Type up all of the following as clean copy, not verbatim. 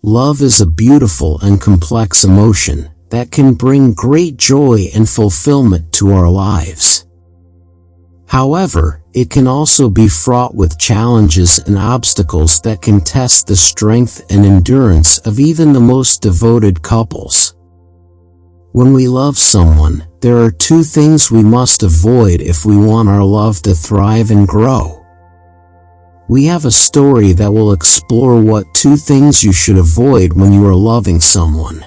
Love is a beautiful and complex emotion that can bring great joy and fulfillment to our lives. However, it can also be fraught with challenges and obstacles that can test the strength and endurance of even the most devoted couples. When we love someone, there are two things we must avoid if we want our love to thrive and grow. We have a story that will explore what two things you should avoid when you are loving someone.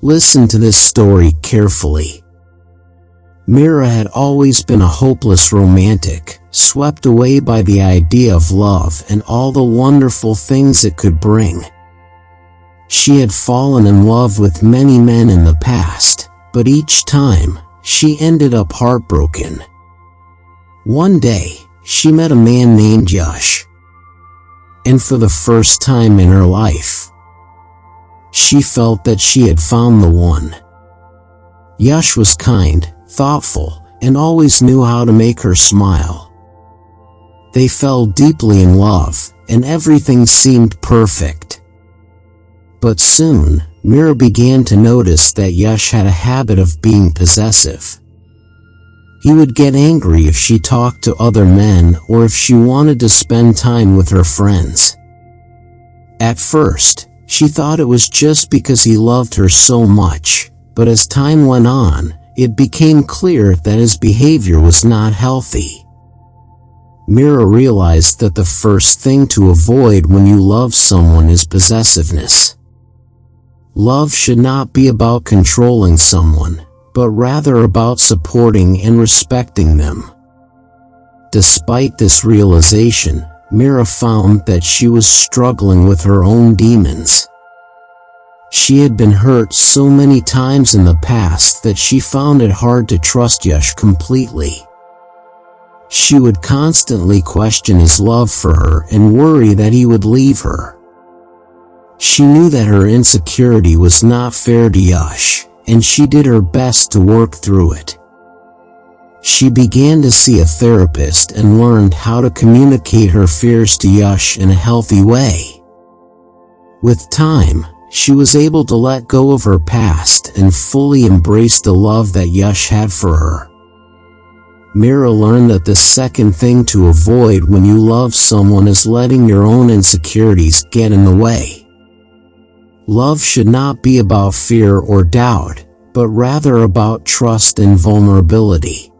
Listen to this story carefully. Mira had always been a hopeless romantic, swept away by the idea of love and all the wonderful things it could bring. She had fallen in love with many men in the past, but each time, she ended up heartbroken. One day, she met a man named Yash. And for the first time in her life, she felt that she had found the one. Yash was kind, thoughtful, and always knew how to make her smile. They fell deeply in love, and everything seemed perfect. But soon, Mira began to notice that Yash had a habit of being possessive. He would get angry if she talked to other men or if she wanted to spend time with her friends. At first, she thought it was just because he loved her so much, but as time went on, it became clear that his behavior was not healthy. Mira realized that the first thing to avoid when you love someone is possessiveness. Love should not be about controlling someone, but rather about supporting and respecting them. Despite this realization, Mira found that she was struggling with her own demons. She had been hurt so many times in the past that she found it hard to trust Yash completely. She would constantly question his love for her and worry that he would leave her. She knew that her insecurity was not fair to Yash, and she did her best to work through it. She began to see a therapist and learned how to communicate her fears to Yash in a healthy way. With time, she was able to let go of her past and fully embrace the love that Yash had for her. Mira learned that the second thing to avoid when you love someone is letting your own insecurities get in the way. Love should not be about fear or doubt, but rather about trust and vulnerability.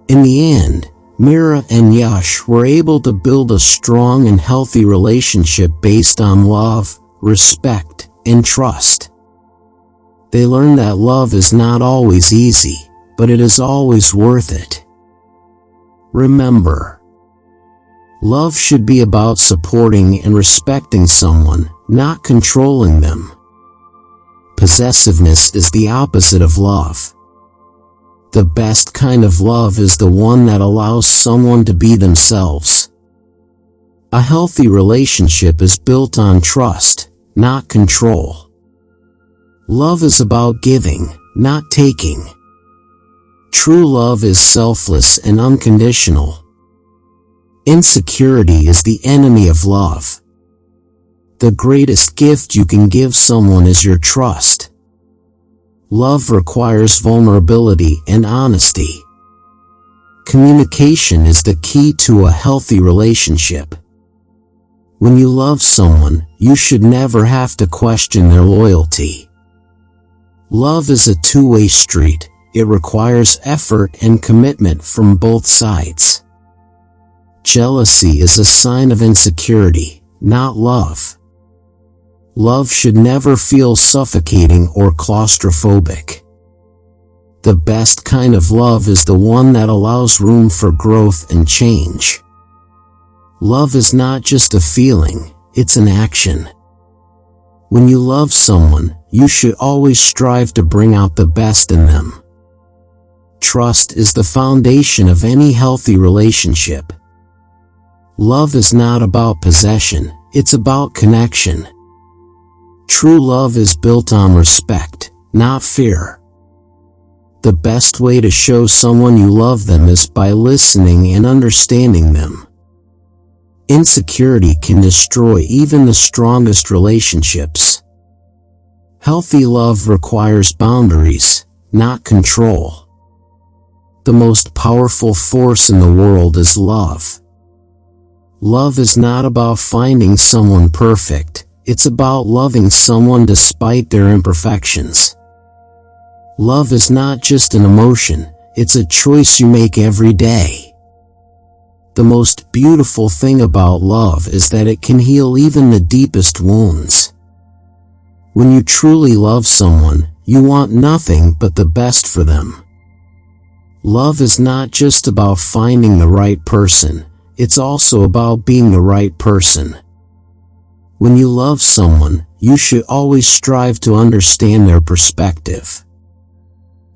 In the end, Mira and Yash were able to build a strong and healthy relationship based on love, respect, and trust. They learned that love is not always easy, but it is always worth it. Remember, love should be about supporting and respecting someone, not controlling them. Possessiveness is the opposite of love. The best kind of love is the one that allows someone to be themselves. A healthy relationship is built on trust, not control. Love is about giving, not taking. True love is selfless and unconditional. Insecurity is the enemy of love. The greatest gift you can give someone is your trust. Love requires vulnerability and honesty. Communication is the key to a healthy relationship. When you love someone, you should never have to question their loyalty. Love is a two-way street. It requires effort and commitment from both sides. Jealousy is a sign of insecurity, not love. Love should never feel suffocating or claustrophobic. The best kind of love is the one that allows room for growth and change. Love is not just a feeling, it's an action. When you love someone, you should always strive to bring out the best in them. Trust is the foundation of any healthy relationship. Love is not about possession, it's about connection. True love is built on respect, not fear. The best way to show someone you love them is by listening and understanding them. Insecurity can destroy even the strongest relationships. Healthy love requires boundaries, not control. The most powerful force in the world is love. Love is not about finding someone perfect, it's about loving someone despite their imperfections. Love is not just an emotion, it's a choice you make every day. The most beautiful thing about love is that it can heal even the deepest wounds. When you truly love someone, you want nothing but the best for them. Love is not just about finding the right person, it's also about being the right person. When you love someone, you should always strive to understand their perspective.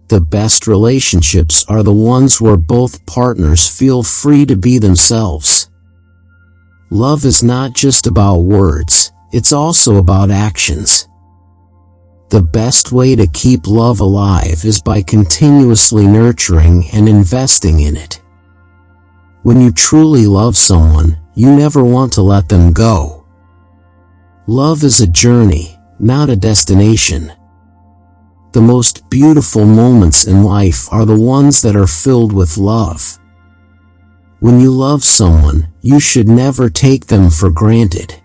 The best relationships are the ones where both partners feel free to be themselves. Love is not just about words, it's also about actions. The best way to keep love alive is by continuously nurturing and investing in it. When you truly love someone, you never want to let them go. Love is a journey, not a destination. The most beautiful moments in life are the ones that are filled with love. When you love someone, you should never take them for granted.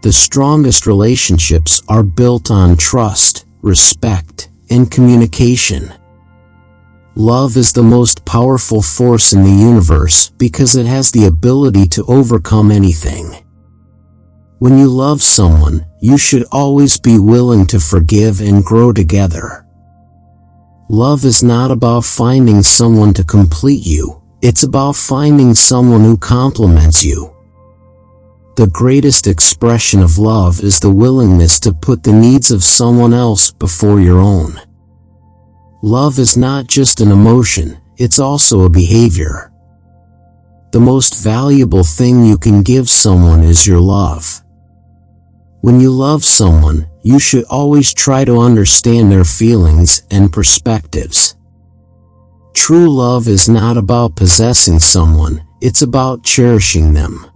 The strongest relationships are built on trust, respect, and communication. Love is the most powerful force in the universe because it has the ability to overcome anything. When you love someone, you should always be willing to forgive and grow together. Love is not about finding someone to complete you, it's about finding someone who complements you. The greatest expression of love is the willingness to put the needs of someone else before your own. Love is not just an emotion, it's also a behavior. The most valuable thing you can give someone is your love. When you love someone, you should always try to understand their feelings and perspectives. True love is not about possessing someone, it's about cherishing them.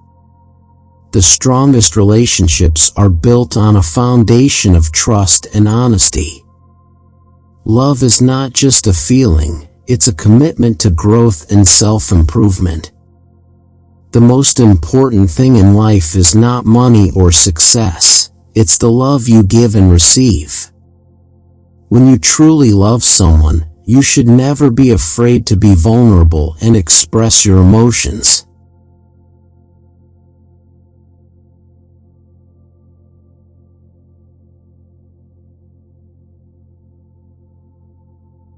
The strongest relationships are built on a foundation of trust and honesty. Love is not just a feeling, it's a commitment to growth and self-improvement. The most important thing in life is not money or success, it's the love you give and receive. When you truly love someone, you should never be afraid to be vulnerable and express your emotions.